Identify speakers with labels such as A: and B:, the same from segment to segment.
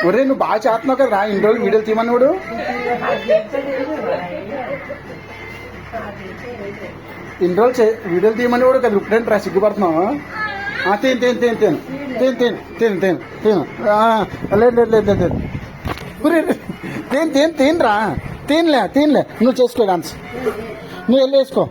A: ఒరే నువ్వు బాగా చేస్తున్నావు కదా ఇన్ని రోజులు వీడియోలు తీయమన్నాడు. ఇన్ని రోజులు వీడియోలు తీయమని కూడా కదా ఇప్పుడేంటి రా సిగ్గుపడుతున్నావు. తిను తిను తిను తిను తిను తిను తిను తిను తిను లేదు లేదు లేదు లేదు తిను తిను తినరా తినలే తినలే నువ్వు చేసుకో డాన్స్ నువ్వు వెళ్ళి వేసుకో.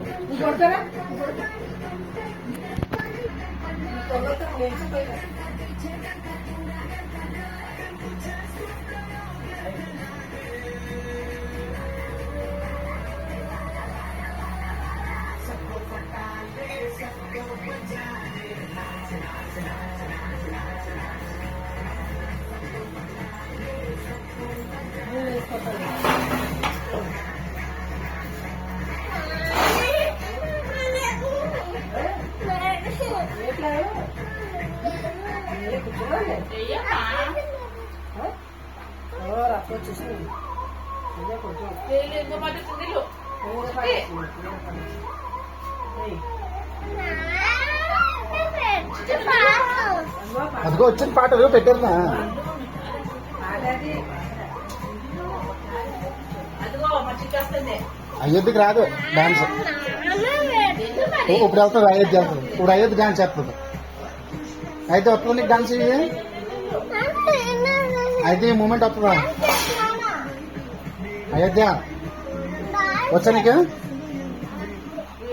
A: అదిగో వచ్చిన పాట పెట్టారునా అయోధ్యకి రాదు డాన్స్. ఇప్పుడు వెళ్తుంది అయోధ్య వెళ్తుంది. ఇప్పుడు అయోధ్య డాన్స్ చేస్తుంది. అయితే వస్తుంది నీకు డాన్స్ ఇది. అయితే ఈ మూమెంట్ వస్తుందా అయోధ్య వచ్చా నీకు?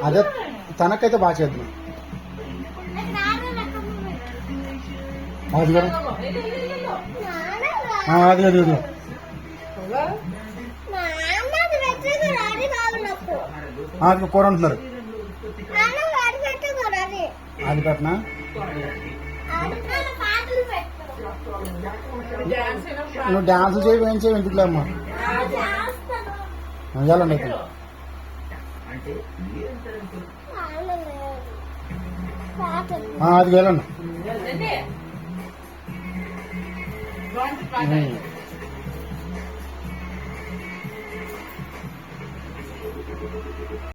A: అదే తనకైతే బాగా చేద్దాం. అది అది అది అది కూర అంటున్నారు. అది పెట్టనా నువ్వు డాన్స్ చేయవు ఏం చేయవు ఇంటిలో అమ్మా వెళ్ళండి అయితే. అది వెళ్ళండి.